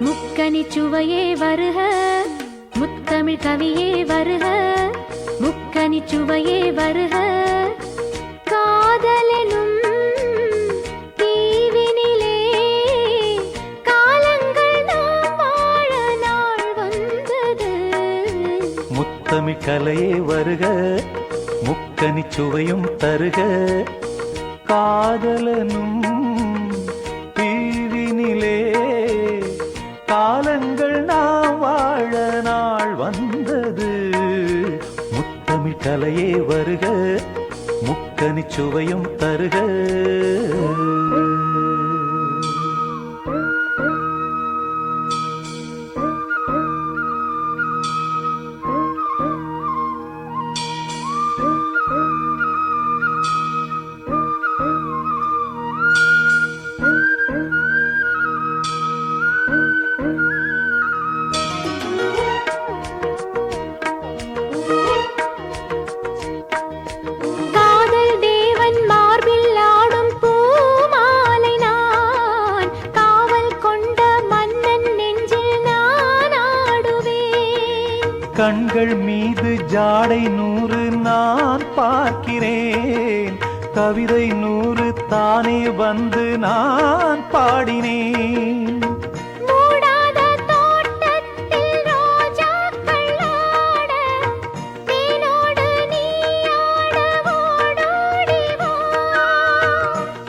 முக்கனி சுவையே வருக, முத்தமிழ் கவியே வருக. முக்கனி சுவையே வருக, காதலெனும் தீவினிலே காலங்கள் நாம் வாழ நாள் வந்தது. முத்தமிழ் கலையே வருக, முக்கனி சுவையும் தருக. காதலனும் தீவினிலே காலங்கள் நாம் வாழ நாள் வந்தது. முத்தமிழ் கலையே வருக, முக்கனி சுவையும் தருக. கண்கள் மீது ஜாடை 100 நான் பார்க்கிறேன். கவிதை 100 தானே வந்து நான் பாடினேன்.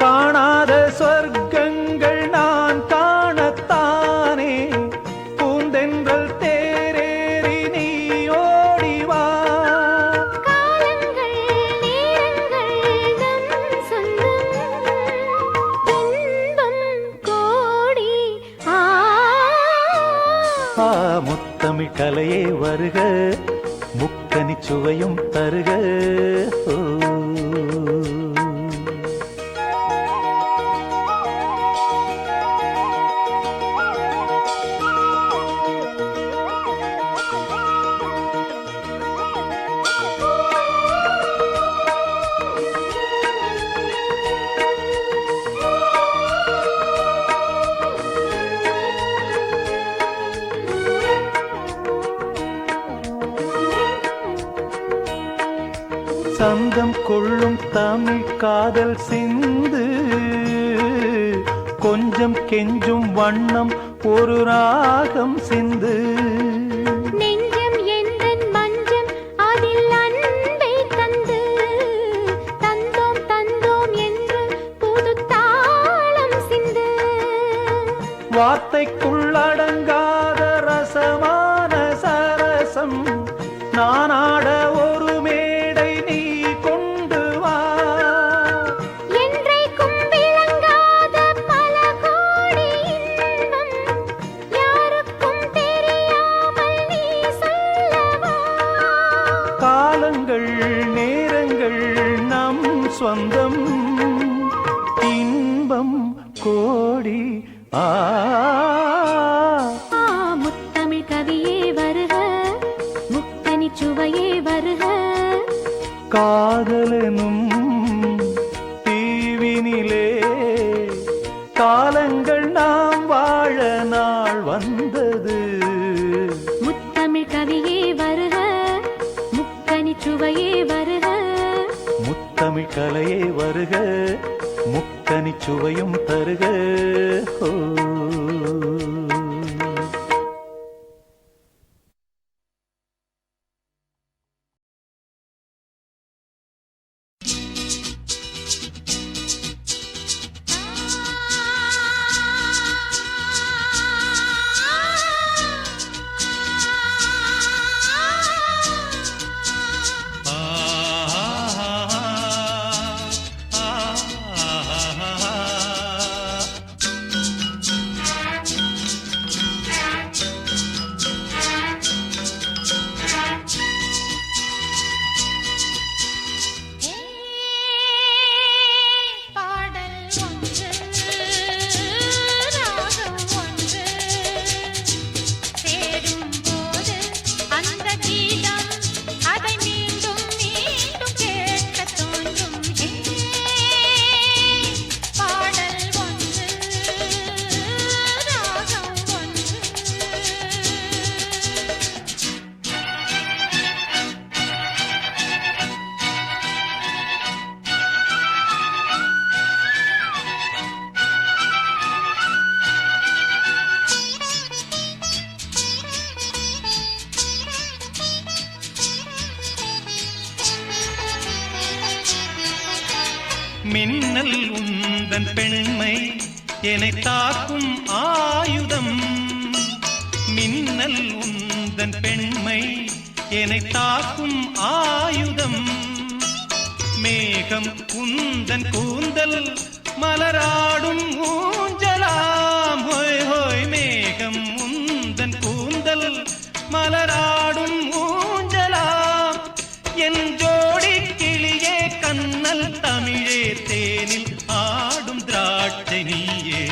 காணாத சொர்க்கங்கள் நான் காணத்தானே பூந்தென்றல் முத்தமிழ் கலையே வருக, முக்கனி சுவையும் தருக. சந்தம் கொள்ளும் தமிழ் காதல் சிந்து, கொஞ்சம் கெஞ்சும் வண்ணம் ஒரு ராகம் சிந்து. நெஞ்சம் எந்தன் மஞ்சம் அதில் அன்பை தந்து, தந்தோம் தந்தோம் என்று புது தாளம் சிந்து. வார்த்தைக்குள்ளடங்காத ரசமான சரசம் நானாட ஒரு மேடை நீ கொண்டு வா. என்றைக்கும் விளங்காத பல கோடி இன்பம் யாருக்கும் தெரியாமல் நீ சொல்லவா. காலங்கள் நேரங்கள் நம் சொந்தம், இன்பம் கோடி. முத்தமிழ் கவியே வருக, முக்கனி சுவையே வருக. காதலனும் தீவினிலே காலங்கள் நாம் வாழ நாள் வந்தது. முத்தமிழ் கவியே வருக, முக்கனி சுவையே வருக. முத்தமிழ் கலையே வருக, முக்கனி சுவையும் தருக. மின்னல் உந்தன் பெண்மை என்னை தாக்கும் ஆயுதம். மின்னல் உந்தன் பெண்மை என்னை தாக்கும் ஆயுதம். மேகம் உந்தன் கூந்தல் மலராடும் ஊஞ்சலாம். ஹோய் ஹோய் மேகம் உந்தன் கூந்தல் மலராடும் ஊஞ்சலாம். என் ஜோடி கிளியே கண்ணல் தமிழே தேனில் ஆடும் திராட்சை நீயே.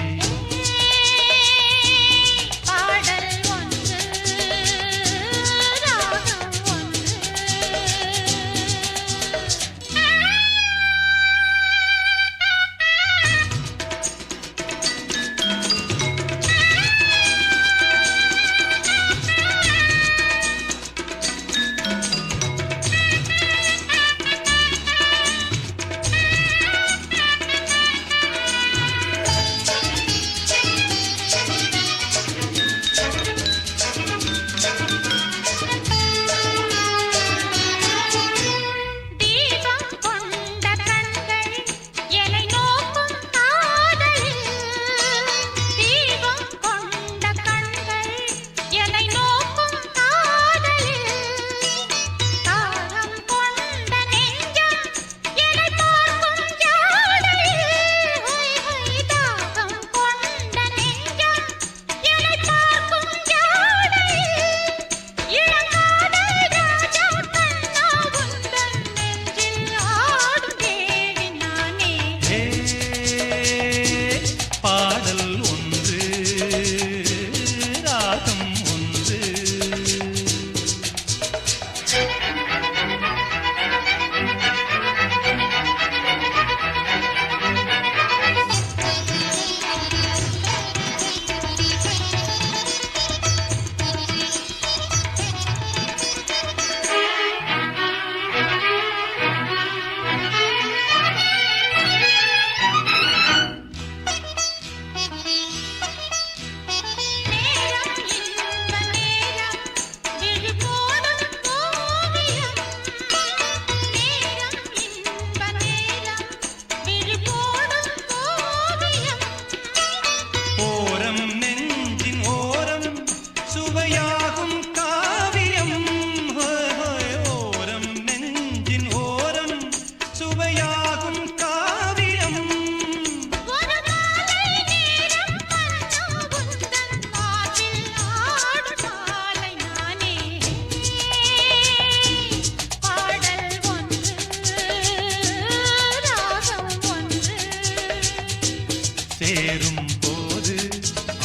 சேரும் போது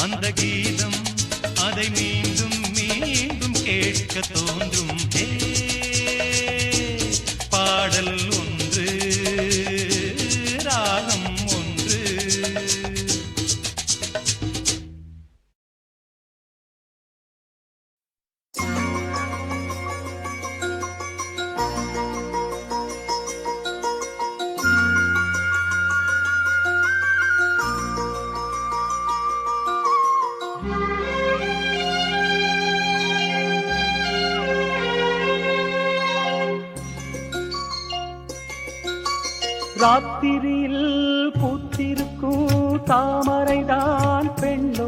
அந்த கீதம் அதை மீண்டும் மீண்டும் கேட்க தோன்றும். பாடல் ஒன்று ராகம் ஒன்று. ராத்திரியில் பூத்திருக்கும் தாமரைதான் பெண்ணோ,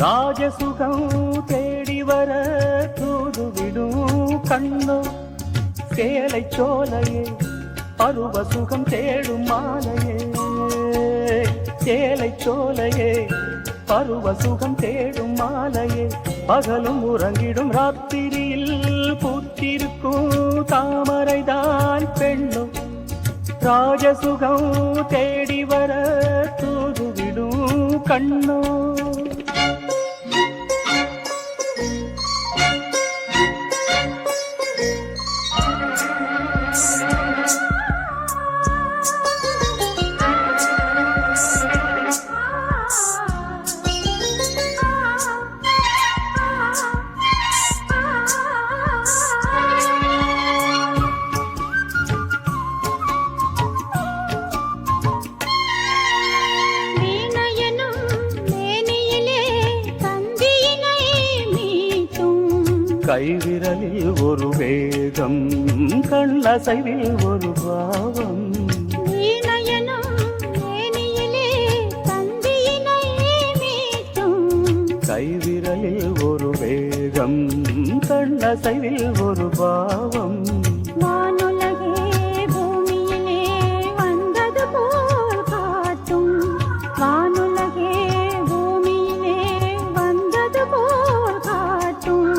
ராஜசுகம் தேடி வர தூதுவிடும் கண்ணோ. சேலை சோலையே பருவ சுகம் தேடும் மாலையே, சேலை சோலையே பருவ சுகம் தேடும் மாலையே. பகலும் உறங்கிடும் ராத்திரியில் பூத்திருக்கும் தாமரைதான் பெண்ணோ, ராஜசுகம் தேடி வர தூதுவிடும் கண்ணோ. கைவிரலில் ஒரு வேகம், கண்ணசைவில் ஒரு பாவம். விரலில் ஒரு வேகம் கண்ணசைவில் ஒரு பாவம் வானுலகே பூமியிலே வந்தது போல் காட்டும் வானுலகே பூமியிலே வந்தது போல் காட்டும்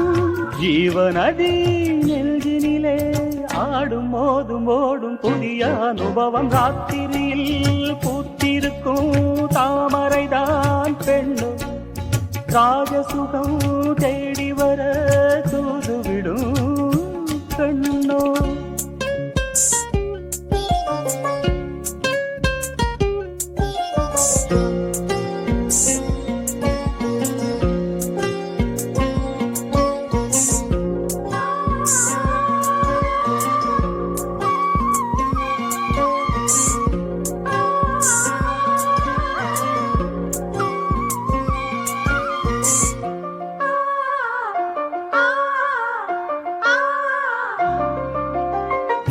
ஜீவநதி நெஞ்சினிலே ஆடும் மோதும் ஓடும் புதிய அனுபவம் ராத்திரியில் பூத்திருக்கும் தாமரைதான் பெண்ணும் ராஜசுகம் தேடி வர தூதுவிடும் கண்ணோ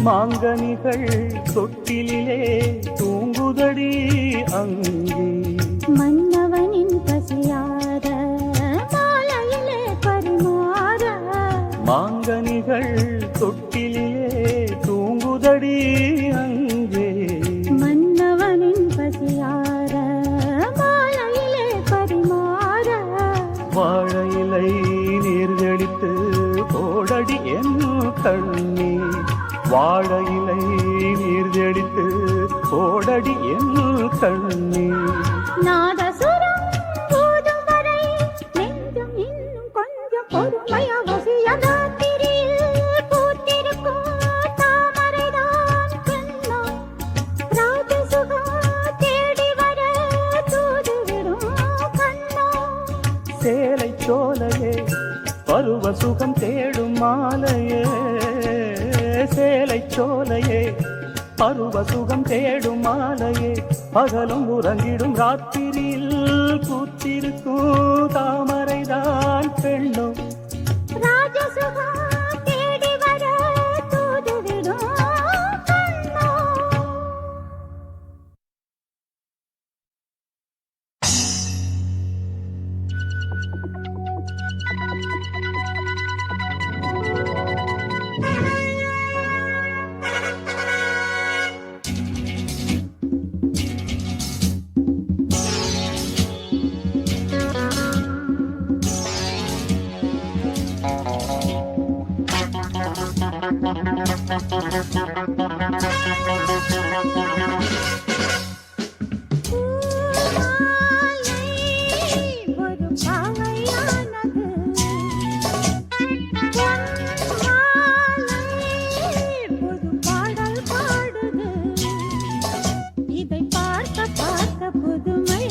மாங்கனிகள் தொட்டிலே தூங்குதடி அங்கே மன்னவனின் பசியார மாலையிலே பரிமாற மாங்கனிகள் தொட்டிலே தூங்குதடி அங்கே மன்னவனின் பசியார மாலையிலே பரிமாற வாழையிலை நீர்கடித்து போடடி என் கண்ணே வாழையிலை நீர்தெடித்து போடடி என் கண்ணே நாதசுரம் போதும் வரை நெஞ்சம் இன்னும் கொஞ்சம் பொறுமை அவசியம் ராத்திரியில் பூத்திருக்கும் தாமரைதான் கண்ணா ராஜசுகம் தேடி வர தூதுவிடும் கண்ணா சேலை சோலையே பருவ சுகம் தேடும் மாலையே சேலை சோலையே பருவ சுகம் தேடும் மாலையே பகலும் உறங்கிடும் ராத்திரியில் பூத்திருக்கும் தாமரைதான் பெண்ணும் ராஜசுகம் தேடி வர தூதுவிடும் கண்ணா ஒரு பாவையானது புது பாடல் பாடுது இதை பார்க்க பார்க்க புதுமை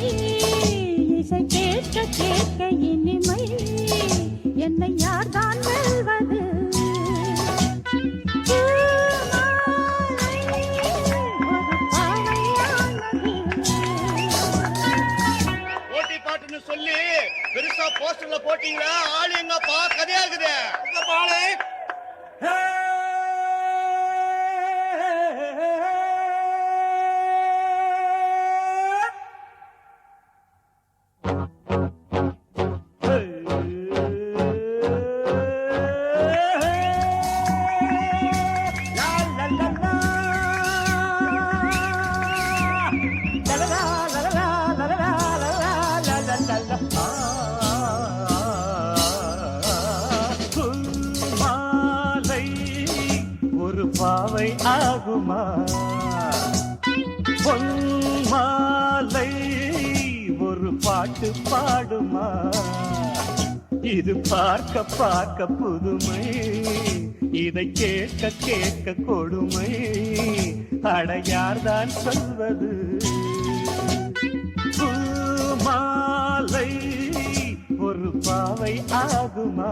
இசை கேட்க கேட்க இனிமை என்னை யார்தான் வெல்வது சொல்லி பெருசா போஸ்டர்ல போட்டீங்களா ஆளு எங்கப்பா கதையா இருக்குது பாவை ஆகுமா பொன்மாலை ஒரு பாட்டு பாடுமா இது பார்க்க பார்க்க புதுமை இதை கேட்க கேட்க கொடுமை அடையார்தான் சொல்வது பூமாலை ஒரு பாவை ஆகுமா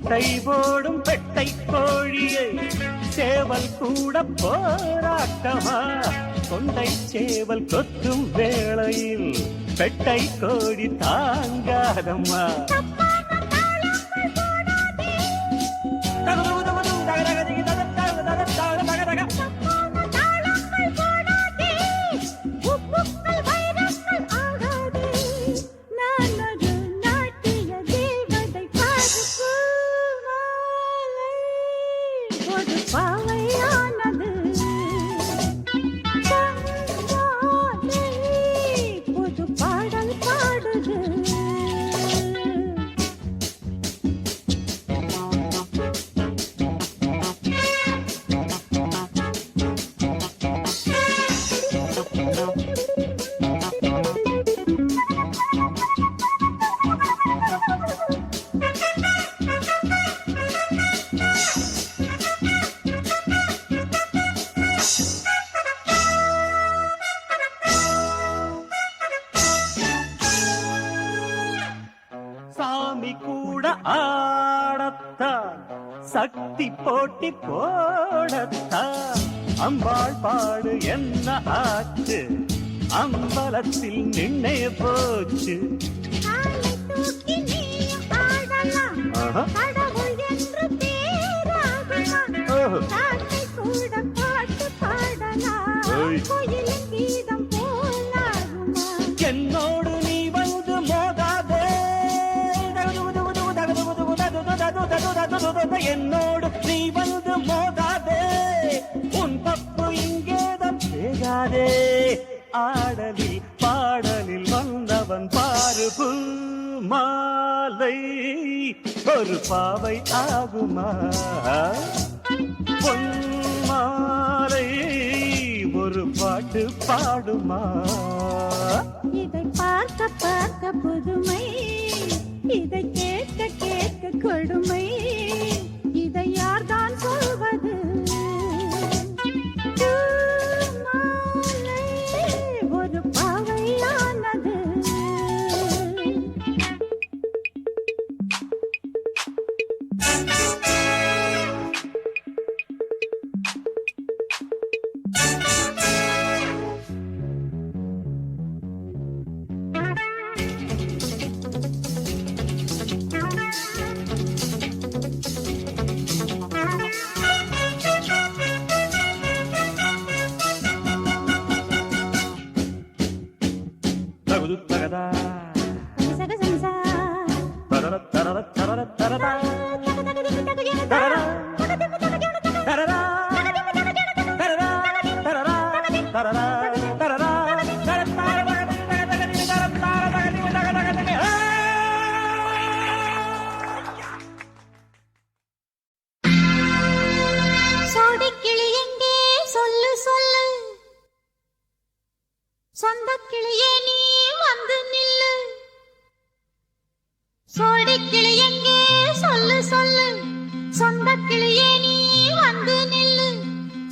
முட்டை போடும் பெட்டை கோழியை சேவல் கூட போராட்டமா கொண்டை சேவல் கொத்தும் வேளையில் பெட்டை கோழி தாங்காதம்மா சாமி கூட ஆடத்தான் சக்தி போட்டி போடத்தான் அம்பாள் பாடு என்ன ஆச்சு அம்பலத்தில் நின்னே போச்சு என்னோடு நீ வந்து மோதாதே என்னோடு நீ வந்து மோதாதே உன் தப்பு இங்கேதான் பேசாதே ஆடலில் பாடலில் வந்தவன் பாரு மாலை ஒரு பாவை ஆகுமா பொன் மாலை ஒரு பாட்டு பாடுமா இதை பார்க்க பார்க்க புதுமை இதை கேட்க கேட்க கொடுமை இதை யார்தான் சொல்வது ஒரு பாவையானது சோடிக்கிளி எங்கே சொல்லு சொல்லு சொந்த கிளியே நீ வந்து நில்லு சோடிக்கிளி எங்கே சொல்லு சொல்லு சொந்த கிளியே நீ வந்து நில்லு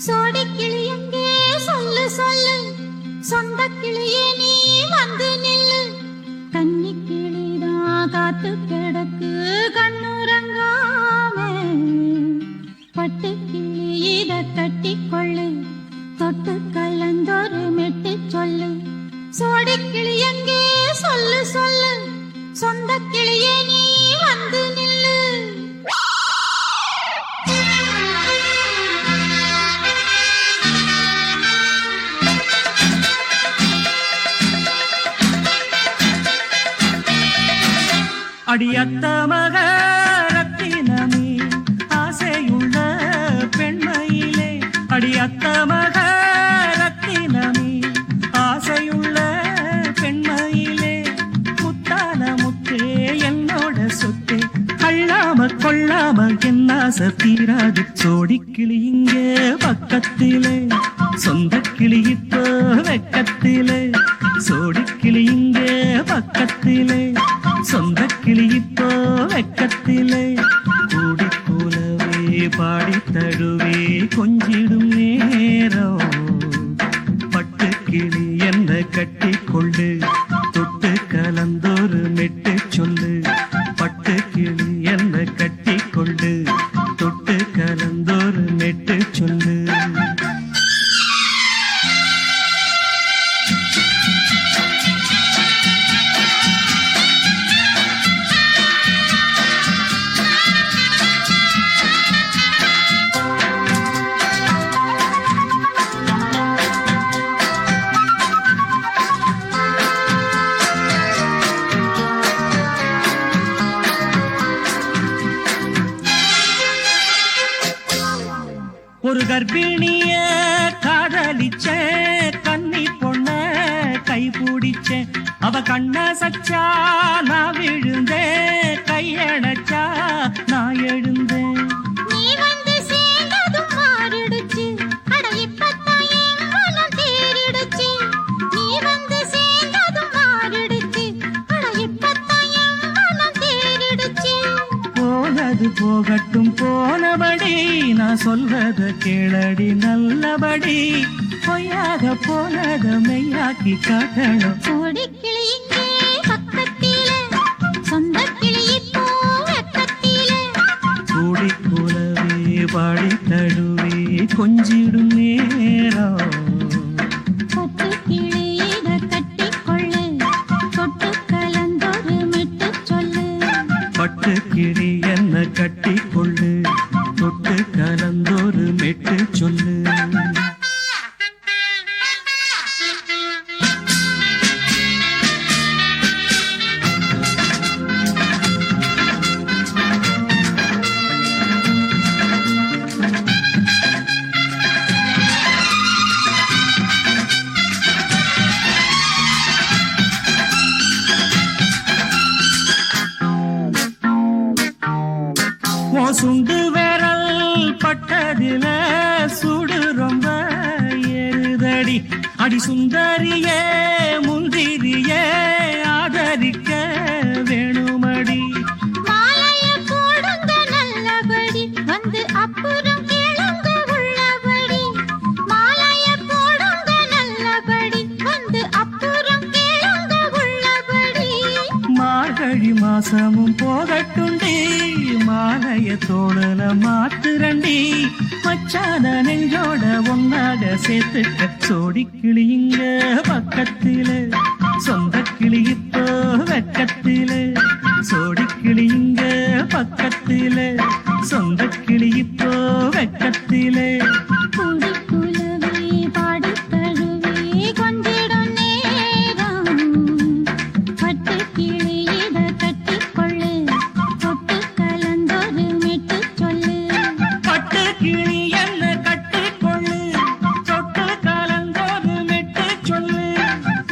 சோடிக்கிளி எங்கே சொல்லு சொல்லு சொந்த கிளியே நீ வந்து நில்லு கன்னி கிளிதான் காத்து கிடக்கு கண்ணுறங்காமே பட்டு கிளி இத தட்டிக்கொள்ளு தொட்டு கலந்தொரு மெட்டு சொல்லு சோடிக்கிளி எங்கே சொல்லு சொல்லு சொந்த கிளியே நீ வந்து நில்லு அடியத்த மக ரத்தினமே ஆசையுள்ள பெண்மையிலே அடியத்த மக ரத்தினமே ஆசையுள்ள பெண்மையிலே முத்தான முத்தே என்னோட சொத்தே அள்ளாம கொள்ளாம என்ன தீராது சோடிக்கிளி இங்கே பக்கத்திலே சொந்த கிளி இப்போ வெக்கத்திலே சோடிக்கிளி இங்கே பக்கத்திலே சொந்த கிளி இப்போ வெக்கத்திலே கூடி போலவே பாடி தழுவே கொஞ்சிடும் நேரம் பட்டு கிளி என்ன கட்டி கொண்டு தொட்டு கலந்தொரு மெட்டு சொல்லு பட்டு கிளி என்ன கட்டி கொண்டு கர்ப்பிணிய காதலிச்ச கன்னி பொண்ண கை பிடிச்சேன் அவ கண்ண சச்சா நான் விழுந்தேன் கையணைச்சா நான் எழுந்தேன் நீ வந்து சேர்ந்ததும் மாறிடுச்சு அட இப்பத்தான் என் மனம் தேறிடுச்சு நீ வந்து சேர்ந்ததும் மாறிடுச்சு அட இப்பத்தான் என் மனம் தேறிடுச்சு போனது போகட்டும் போனபடி நான் சொல்வத கேளடி நல்லபடி பொய்யாக போனத மெய்யாக்கி காட்டணும் கோடிக்கிளி இங்கே பக்கத்திலே சொந்த கிளி இப்போ வெக்கத்திலே கூடி கூலவே பாடி தழுவே கொஞ்சிடும் நேரம் பட்டு கிளியிட கட்டிக்கொள்ளு தொட்டு கலந்தொரு மெட்டு சொல்லு பட்டு கிளி என்ன கட்டிக்கொள்ளு தொட்டு கலந்தொரு மெட்டு சொல்லு சுண்டு விரல் பட்டதில சுடு ரொம்ப ஏறுதடி அடி சுந்தரியே முந்திரியே ஆதரிக்க வேணுமடி மாலைய போடுங்க நல்லபடி வந்து அப்புறம் கேளுங்க உள்ளபடி மாலைய போடுங்க நல்லபடி வந்து அப்புறம் கேளுங்க உள்ளபடி மார்கழி மாசமும் போகட்டுண்டி மாலைய தோழல மாத்துரண்டி மச்சான நெஞ்சோட ஒன்னாக சேர்த்துக்க சோடி கிளியுங்க பக்கத்தில சொந்த கிளி இப்போ வெக்கத்தில சோடி கிளியுங்க பக்கத்தில சொந்த கிளி இப்போ வெக்கத்தில கூடி குலவே பாடி தழுவே கொஞ்சிடும் நேரம் பட்டு கிளியிட கட்டிக்கொள்ளு தொட்டு கலந்தொரு மெட்டு சொல்லு பட்டு கிளி என்ன கட்டிக்கொள்ளு தொட்டு கலந்தொரு மெட்டு சொல்லு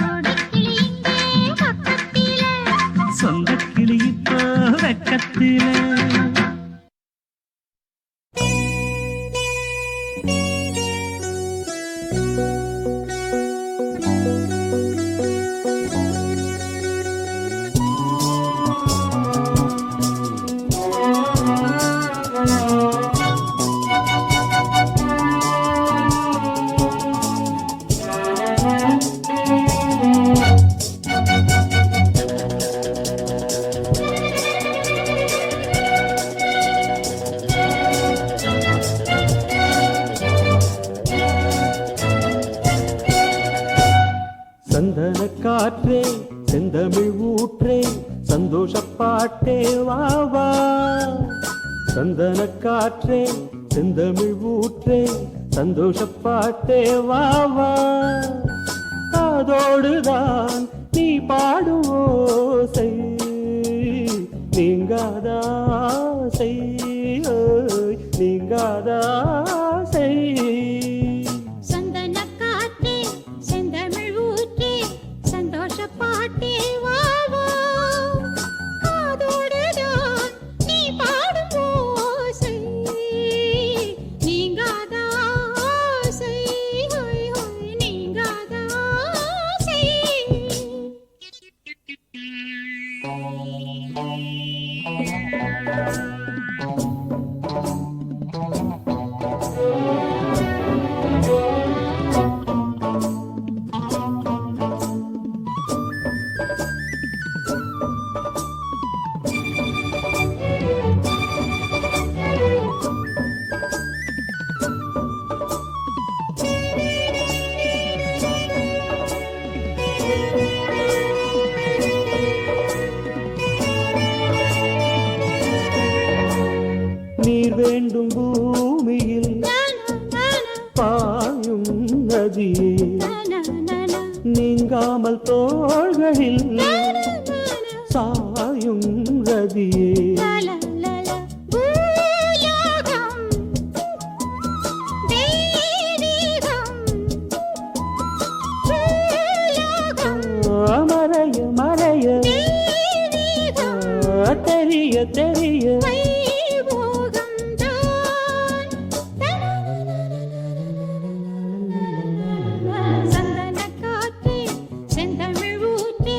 கோடிக்கிளி இங்கே பக்கத்திலே சொந்த கிளி இப்போ வெக்கத்தில சந்தன காற்றே செந்தமிழ் ஊற்றே சந்தோஷ பாட்டே வா வா சந்தன காற்றே செந்தமிழ் ஊற்றே சந்தோஷ பாட்டே வா வா அதோடுதான் நீ பாடும் ஓசை நீங்காதாசை நீங்காதாசை சந்தன காற்றே செந்தமிழ் ஊற்றே சந்தோஷ பாட்டே வா வா அதோடுதான் நீ பாடும் ஓசை நீங்காத ஆசை ஹோய் ஹோய் நீங்காத ஆசை நீர் வேண்டும் பூமியில் பாயும் நதியே நீங்காமல் தோள்களில் சாயும் ரதியே தெரிய வைபோகம்தான். சந்தனக் காற்றே, செந்தமிழ் ஊற்றே,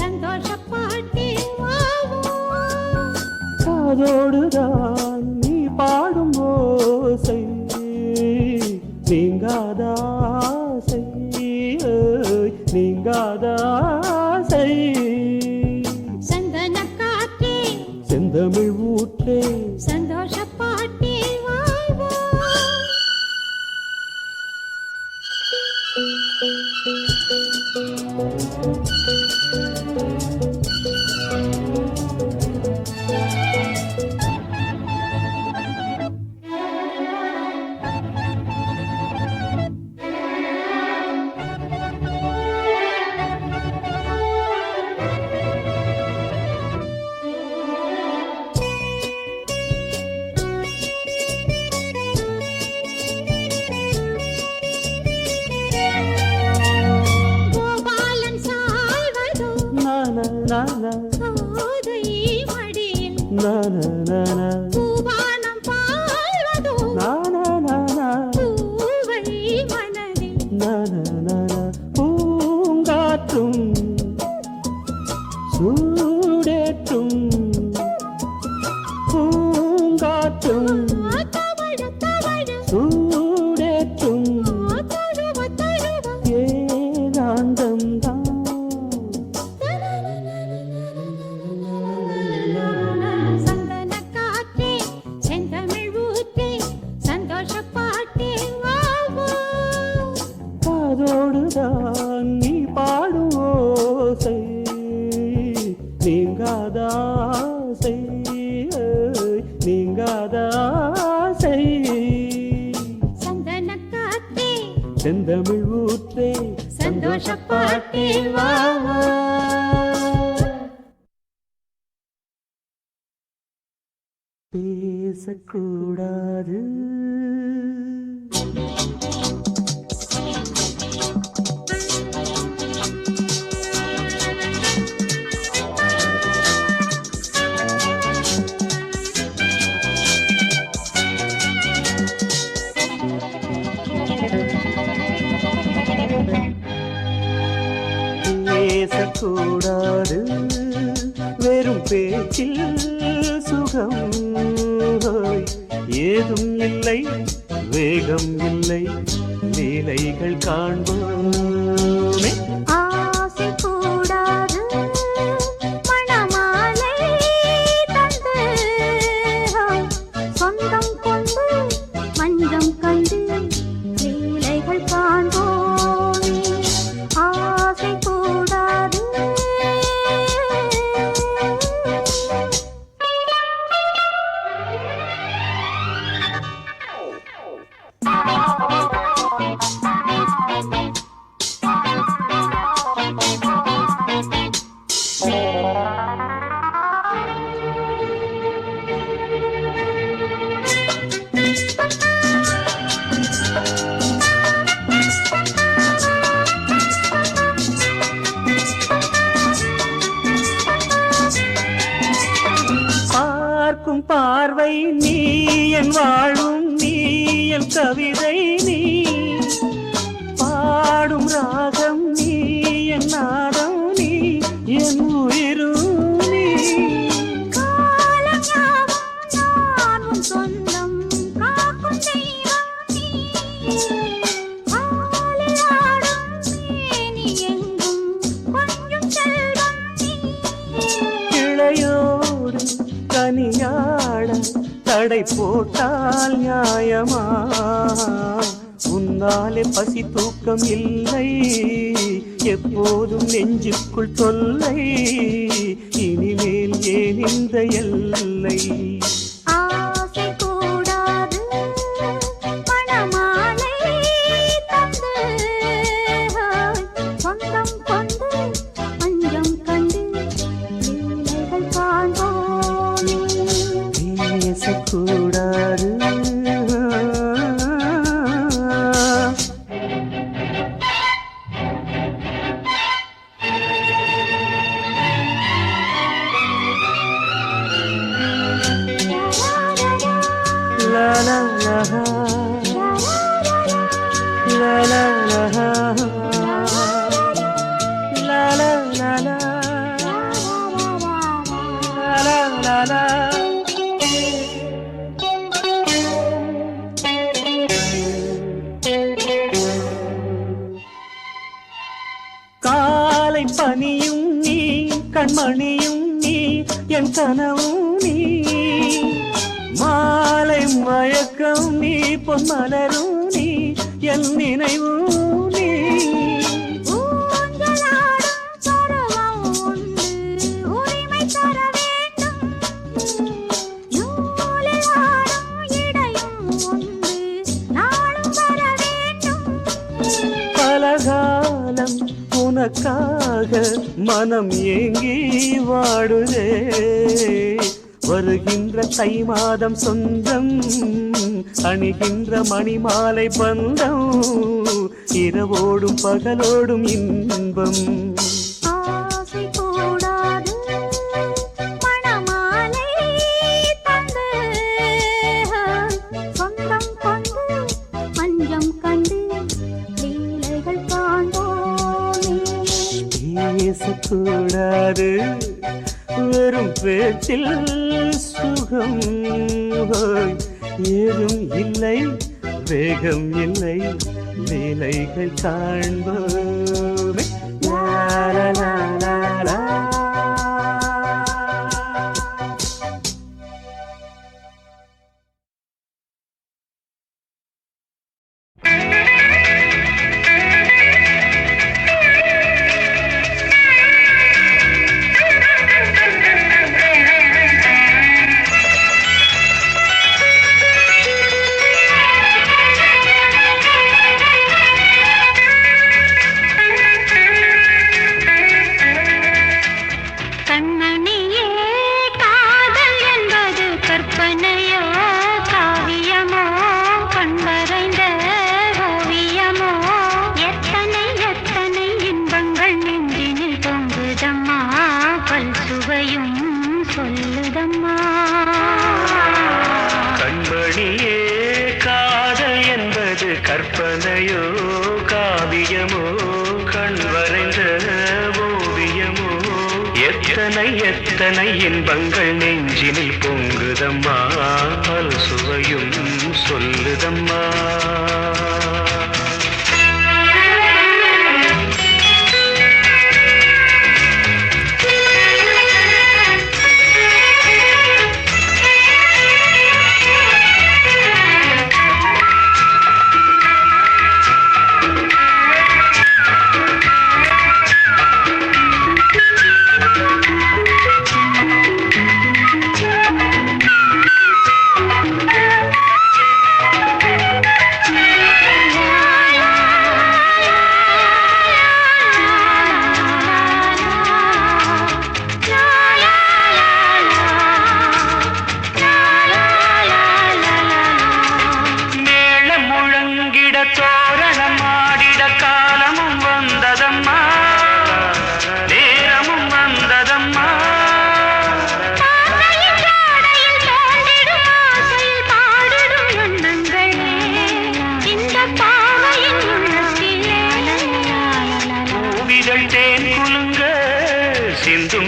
சந்தோஷப் பாட்டே வா வா. காதோடுதான் நீ பாடும் ஓசை நீங்காதாசை நீங்காதாசை சந்தனக் காற்றே, செந்தமிழ் ஊற்றே சந்தோஷப் பாட்டே வா வா. கோபாலன் சாய்வதோ நான நான கோதை மடியில், நான நான பூவானம் பாய்வதோ நான நான பூவை மனதில். நான நான பூங்காற்றும் சூடேற்றும் பூங்காற்றும் தவழ தவழ சூடேற்றும் தழுவ தழுவ. ஏகாந்தம் தான் சந்தனக் காற்றே, செந்தமிழ் ஊற்றே, சந்தோஷப் பாட்டே வா வா. காதோடுதான் நீ பாடும் ஓசை நீங்காதாசை நீங்காதாசை சந்தனக் காற்றே, செந்தமிழ் ஊற்றே சந்தோஷப் பாட்டே வா வா. பேசக்கூடாது பேசக்கூடாது வெறும் பேச்சில் சுகம் ஏதும் இல்லை வேகம் இல்லை லீலைகள் காண்போமே ஆசை கூடாது மணமாலை தந்து, சொந்தம் கொண்டு மஞ்சம் கண்டு லீலைகள் காண்போமே. ஆசை கூடாது பார்க்கும் பார்வை நீ என் வாழும் நீ என் கவிதை நீ பாடும் ராகம் நீ என் நாதம் நீ என் உயிரும் நீ காலம் யாவும் நான் உன் சொந்தம், காக்கும் தெய்வம் நீ. ஆளில் ஆடும் மேனி எங்கும் கொஞ்சம் செல்வம் நீ. இளையோடு கனியாட தடை போட்டால் நியாயமா உன்னாலே பசி தூக்கம் இல்லை எப்போதும் நெஞ்சுக்குள் தொல்லை இனிமேல் ஏன் இந்த எல்லை ஆசை கூடாது மணமாலை தந்து, சொந்தம் கொண்டு மஞ்சம் கண்டு லீலைகள் காண்போமே. பேசக்கூடாது காலை பனியும் நீ கண்மணியும் நீ என் கனவும் நீ மாலை மயக்கம் நீ பொன்மலரும் நீ என் நினைவும் நீ பலகாலம் உனக்காக மனம் ஏங்கி வாடுதே வருகின்ற தை மாதம் சொந்தம் அணிகின்ற மணிமாலை பந்தம் இரவோடும் பகலோடும் இன்பம் ஆசை கூடாது மணமாலை தந்து சொந்தம் கொண்டு மஞ்சம் கண்டு லீலைகள் காண்போமே பேசக்கூடாது வெறும் பேச்சில் சுகம் ஏதும் இல்லை வேகம் இல்லை லீலைகள் காண்போமே லா லா லா லா லா. கண்மணியே காதல் என்பது கற்பனையோ காவியமோ கண்வரைந்த ஓவியமோ எத்தனை எத்தனை இன்பங்கள் நெஞ்சினில் பொங்குதம்மா பல் சுவையும் சொல்லுதம்மா கண்மணியே காதல் என்பது கற்பனையோ காவியமோ கண் வரைந்த ஓவியமோ எத்தனை எத்தனை இன்பங்கள் நெஞ்சினில் பொங்குதம்மா பல் சுவையும் சொல்லுதம்மா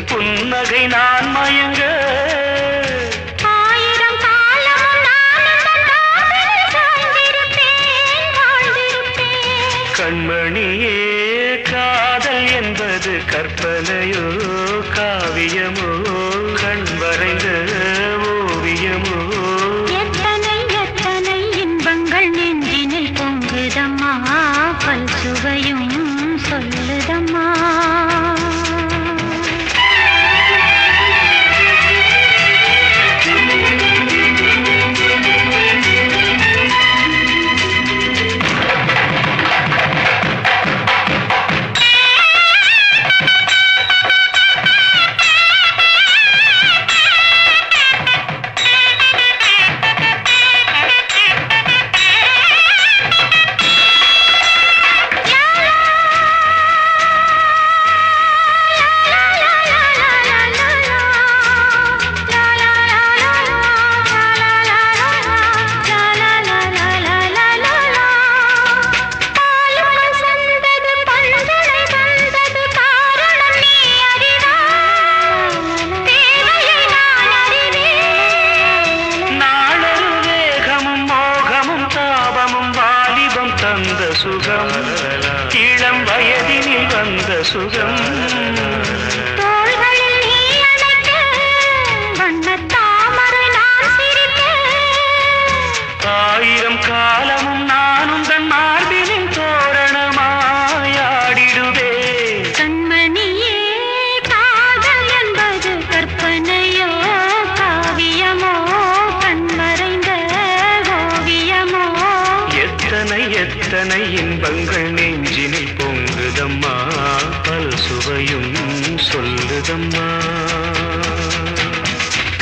புன்னகை நான் மயங்க ஆயிரம் காலம் நான் சாய்ந்திருப்பேன் வாழ்ந்திருப்பேன் கண்மணியே காதல் என்பது கற்பனையோ காவியமோ கண் வரைந்த ஓவியமோ எத்தனை எத்தனை இன்பங்கள் நெஞ்சினில் பொங்குதம்மா பல் சுவையும் சொல்லுதம்மா தோள்களில் நீ அணைக்க வண்ணத் தாமரை நான் சிரிக்க ஆயிரம் காலமும் நானும் தன் மார்பினின் தோரணமாயாடிடுவே. கண்மணியே காதல் என்பது கற்பனையோ காவியமோ கண்மறைந்த ஓவியமோ எத்தனை எத்தனை இன்பங்கள் நெஞ்சினில் பொங்குதம்மா, பல் சுவையும் சொல்லுதம்மா.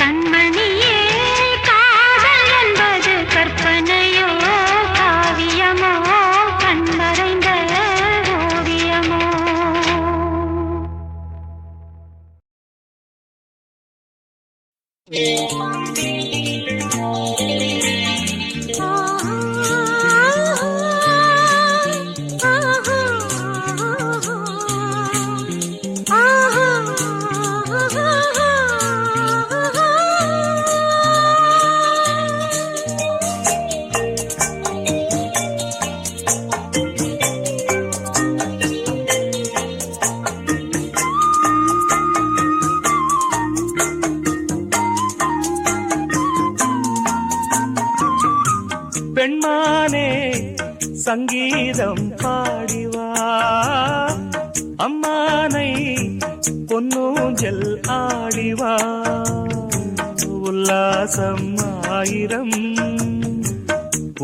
கண்மணியே காதல் என்பது கற்பனையோ காவியமோ கண்மறைந்த ஓவியமோ. பெண்மானே சங்கீதம் பாடிவா, அம்மானை பொன்னூஞ்சல் ஆடிவா. உல்லாசம் ஆயிரம்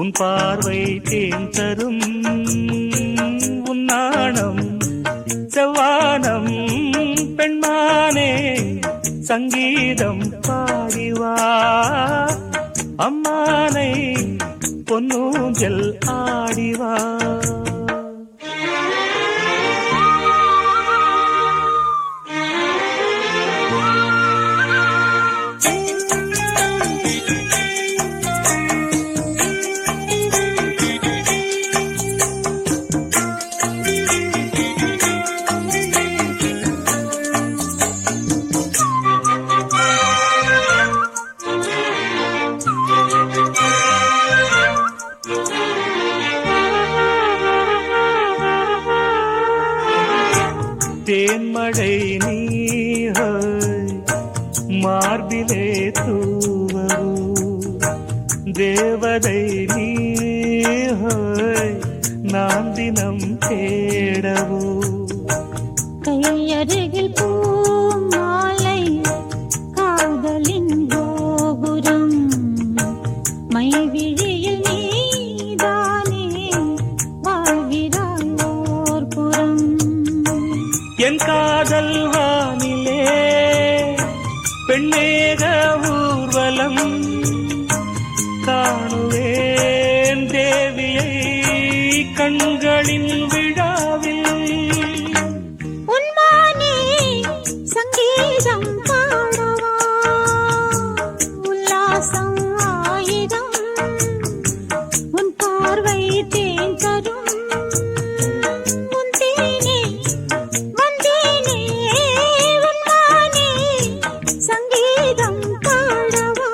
உன் பார்வை தேன் தரும், உன் நாணம் செவ்வானம். பெண்மானே சங்கீதம் பாடிவா, அம்மானை பொன்னூஞ்சல் ஆடிவா. தேன்மழை நீ மார்பிலே தூவரோ, தேவதை நீ நான் தினம் தேடவோ. கையருகில் பூ மாலை காதலின் கோபுரம், மைவிழியில் நீதானே வாழ்கிறாய் ஓர் புறம். என் காதல் வானிலே பெண்ணேக ஊர்வலம் காணுவேன் தேவியை கண்களின் விழாவில். உன்மானே சங்கீதம் பாடவா, உல்லாசம் ஆயிரம் உன் பார்வை தேன் தரும். உன் தேனே வந்தேனே, உன்மானே சங்கீதம் பாடவா.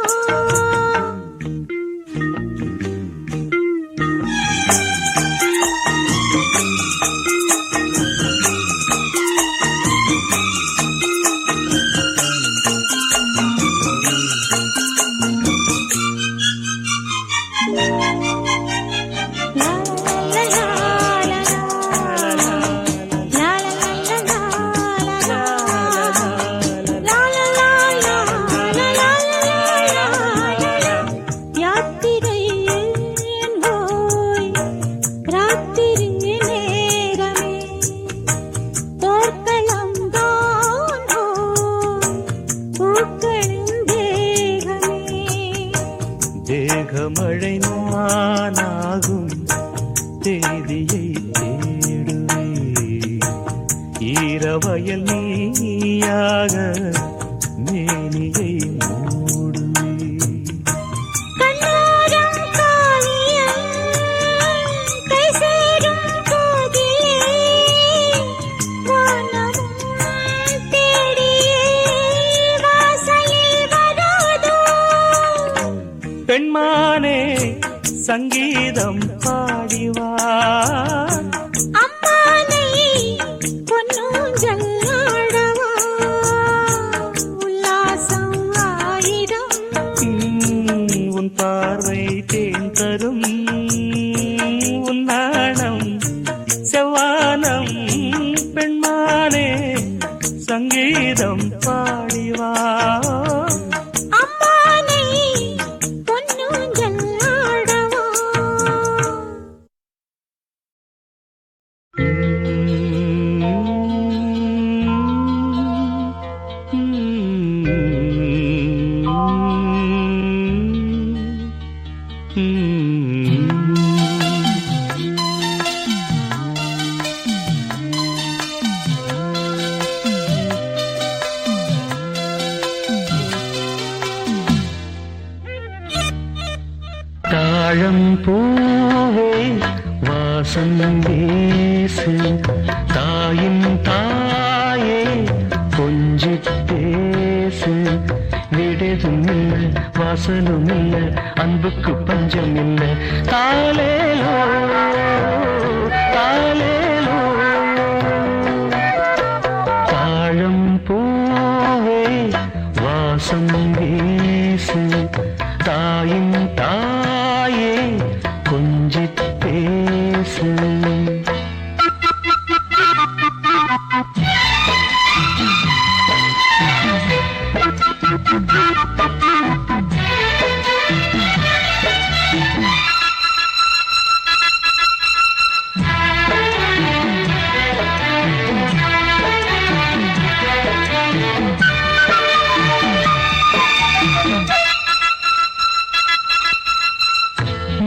தேகமழை நானாகும் தேதியை தேடுவே, ஈரவயல் நீயாக மேனியை மூடுவே. பெண்மானே சங்கீதம் பாடிவா, அம்மானை பொன்னூஞ்சல் சங்கீதம் பாடிவா அம்மானை பொன்னூஞ்சல் ஆடவா தாழம் பூவே வாசம் வீசு தாயின் தாயே கொஞ்சி பேசு விடுதும் இல்ல வாசலும் இல்ல அன்புக்கு பஞ்சம் இல்ல தாலேலோ தாலேலோ தாழம் பூவே வாசம் வீசு தாயின் தாயே கொஞ்சி பேசு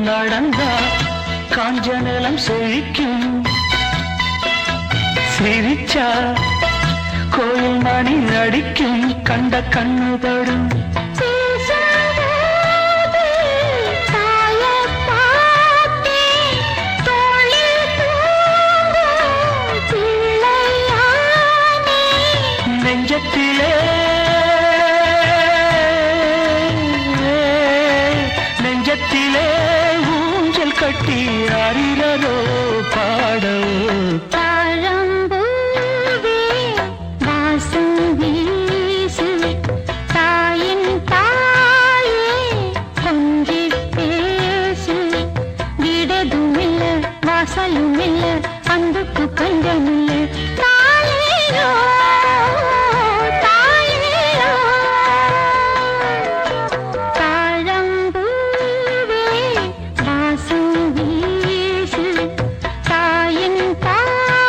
நடந்தா காஞ்ச நிலம் செழிக்கும் சிரிச்சா கோயில் மணி நடிக்கும் கண்ட கண்ணு படும் நெஞ்சத்திலே நெஞ்சத்திலே ஊஞ்சல் கட்டி அறிலரோ பாடோ தாழம்பூவே வாசம் வீசு தாயின் தாயே கொஞ்சி பேசு விடதும் இல்ல வாசலும் இல்ல அன்புக்கு பஞ்சம் இல்ல தாலேலோ தாலேலோ தாழம்பூவே வாசம் வீசு தாயின் தாயே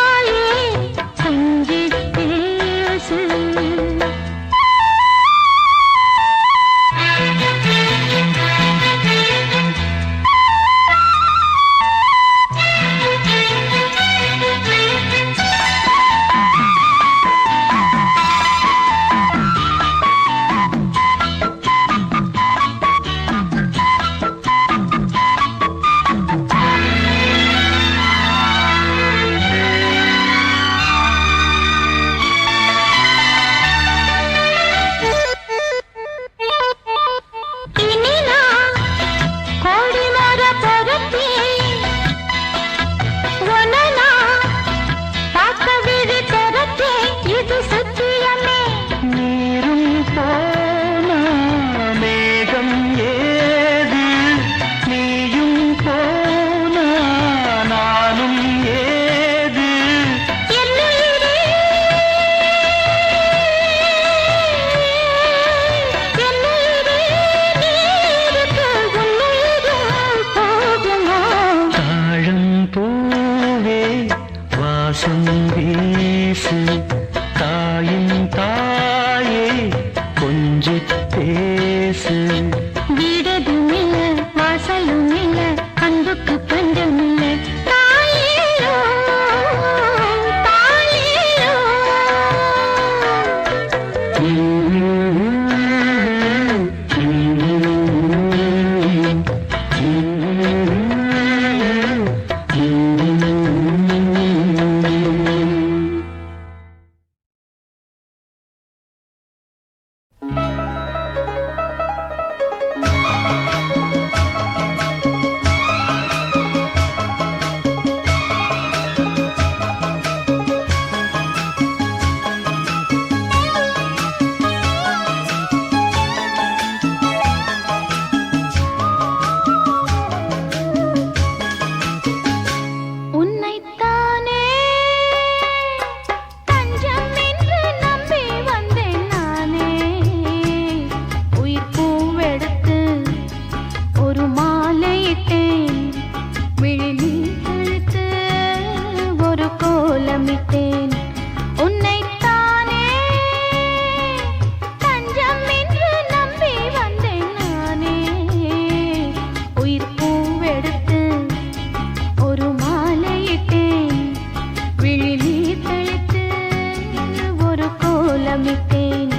வட்டமிட்டேன்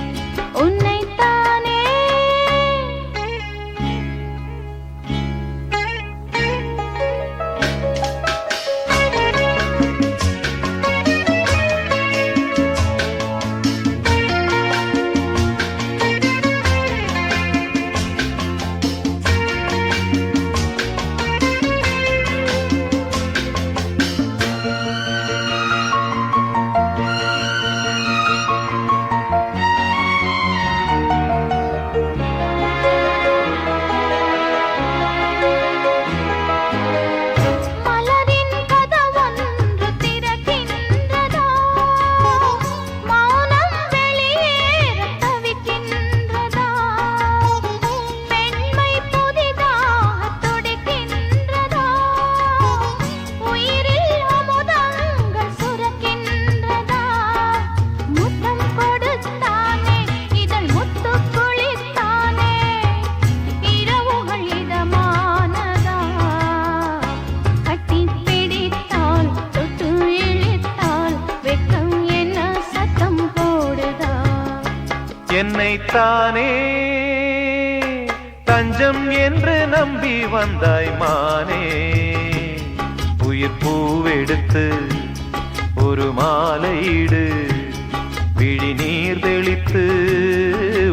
உன்னைத்தானே. மலரின் கதவொன்று திறக்கின்றதா, மௌனம் வெளியேறத் தவிக்கின்றதா, பெண்மை புதிதாகத் துடிக்கின்றதா, உயிரில் அமுதங்கள் சுரக்கின்றதா, முத்தம் கொடுத்தானே இதழ் முத்து குளித்தானே, இரவுகள் இதமானதா, கட்டிப் பிடித்தால் தொட்டு இழுத்தால் வெட்கம் என்ன சத்தம் போடுதா. என்னைத்தானே தஞ்சம் என்று நம்பி வந்தாய் மானே, உயிர் பூவெடுத்து ஒரு மாலையிடு, விழி நீர் தெளித்து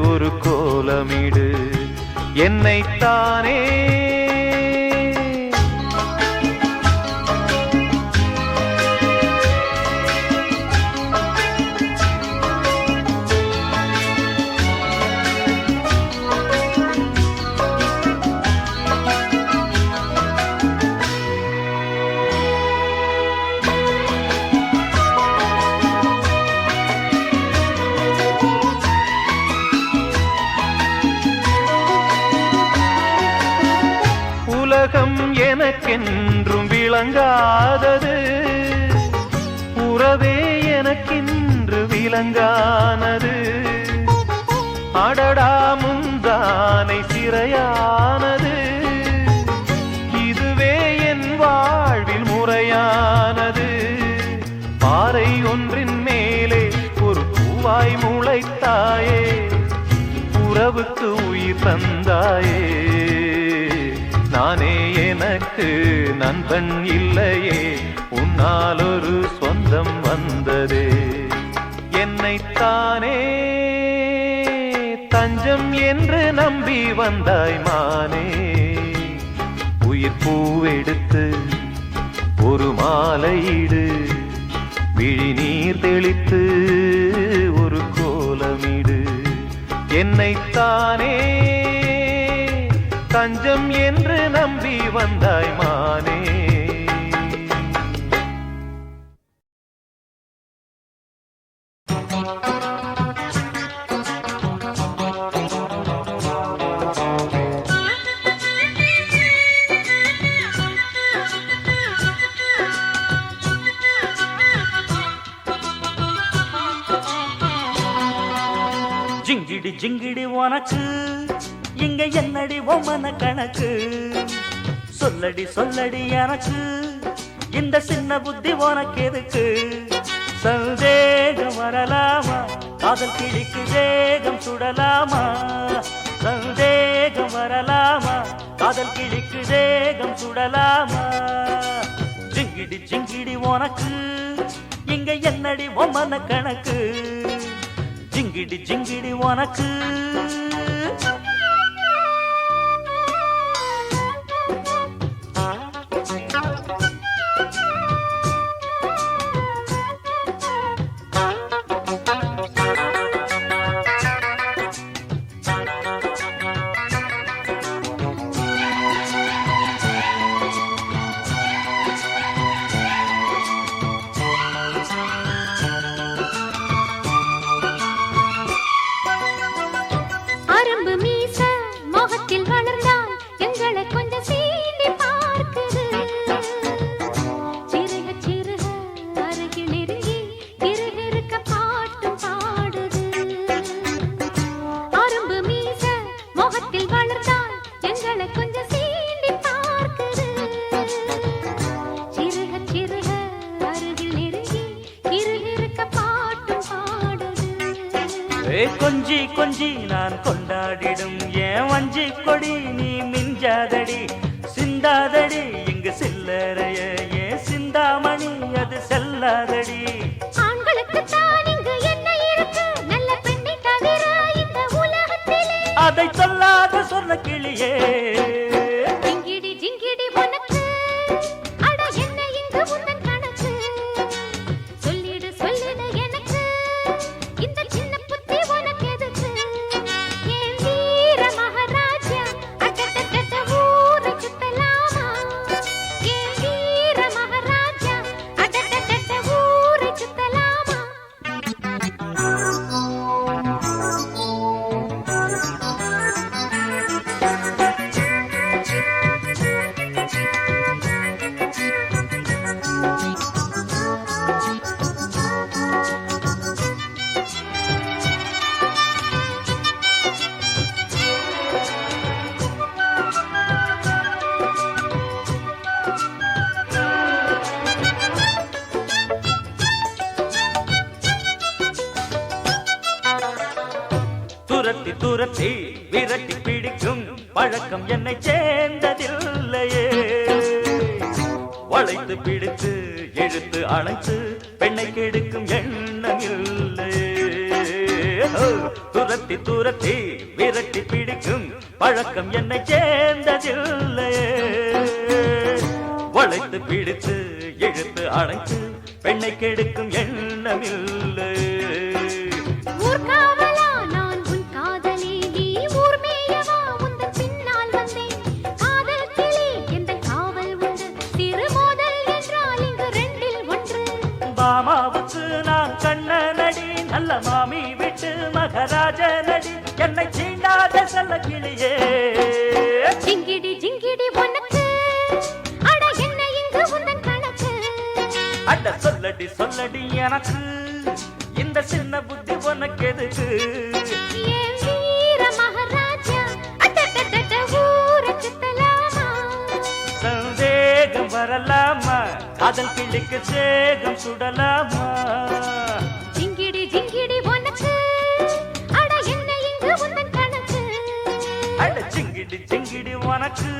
ஒரு கோலமிடு. என்னைத்தானே உலகம் எனக்கென்றும் விளங்காதது, உறவே எனக்கென்று விளங்கானது. அடடா முந்தானை சிறையானது, இதுவே என் வாழ்வில் முறையானது. பாறை ஒன்றின் மேலே ஒரு பூவாய் முளைத்தாயே, உறவுக்கு உயிர் தந்தாயே. நானே எனக்கு நண்பன் இல்லையே, உன்னால் ஒரு சொந்தம் வந்ததே. என்னைத்தானே தஞ்சம் என்று நம்பி வந்தாய் மானே, உயிர் பூவெடுத்து ஒரு மாலையிடு, விழி நீர் தெளித்து ஒரு கோலமிடு. என்னைத்தானே தஞ்சம் என்று நம்பி வந்தாய் மானே. ஜிங்கிடி ஜிங்கிடி உனக்கு இங்க என்னடி ஒம்மன கணக்கு, சொல்லடி சொல்லடி எனக்கு இந்த சின்ன புத்தி உனக்கு எதுக்கு. சந்தேகம் வரலாமா, காதல் கிளிக்கு வேகம் சுடலாமா, சந்தேகம் வரலாமா, காதல் கிளிக்கு வேகம் சுடலாமா. ஜிங்கிடி ஜிங்கிடி உனக்கு இங்க என்னடி ஒம்மன கணக்கு, ஜிங்கிடி ஜிங்கிடி உனக்கு. கொஞ்சி கொஞ்சி நான் கொண்டாடிடும் ஏன் வஞ்சி கொடி நீ மிஞ்சாதடி சிந்தாதடி இங்கு சில்லறைய ஏன் சிந்தாமணி அது செல்லாதடி ஆண்களுக்கு தான் இங்கு என்ன இருக்கு நல்ல பெண்ணை தவிர இந்த உலகத்திலே அதை சொல்லாத சொன்ன கிளியே ஜிங்கிடி ஜிங்கிடி உனக்கு அட என்ன இங்கு உந்தன் கணக்கு சொல்லிடு சொல்லிடு எனக்கு இந்த சின்ன புத்தி உனக்கு எதுக்கு என் வீர மகாராஜா அடடடட ஊரை சுத்தலாமா என் வீர மகாராஜா அடடடட ஊரை சுத்தலாமா துரத்தி துரத்தி விரட்டி பிடிக்கும் பழக்கம் என்னை சேர்ந்ததில்லையே வளைத்து பிடித்து இழுத்து அணைத்து பெண்ணை கெடுக்கும் எண்ணம் இல்லையே துரத்தி துரத்தி விரட்டி பிடிக்கும் பழக்கம் என்னை சேர்ந்ததில்லையே வளைத்து பிடித்து இழுத்து அணைத்து பெண்ணை கெடுக்கும் எண்ணம் இல்லையே ஊர்காவலா நான் உன் காதலி நீ ஊர் மேயவா உந்தன் பின்னால் வந்தேன் காதல் கிளி எந்த காவல் உண்டு திருமோதல் என்றால் இங்கு ரெண்டில் ஒன்று மாமாவுக்கு நான் கண்ண நடி நல்ல மாமி விட்டு மகராஜ நடி என்னை சீண்டாத செல்ல கிளியே ஜிங்கிடி ஜிங்கிடி உனக்கு அட என்ன இங்கு உந்தன் கணக்கு அட சொல்லடி சொல்லடி எனக்கு இந்த சின்ன புத்தி உனக்கு எதுக்கு என் வீர மகாராஜா அடடடட ஊரை சுத்தலாமா சந்தேகம் வரலாமா காதல் கிளிக்கு சேகம் சுடலாமா ஜிங்கிடி ஜிங்கிடி உனக்கு அட என்ன இங்கு உந்தன் கணக்கு அட சிங்கிடி சிங்கிடி உனக்கு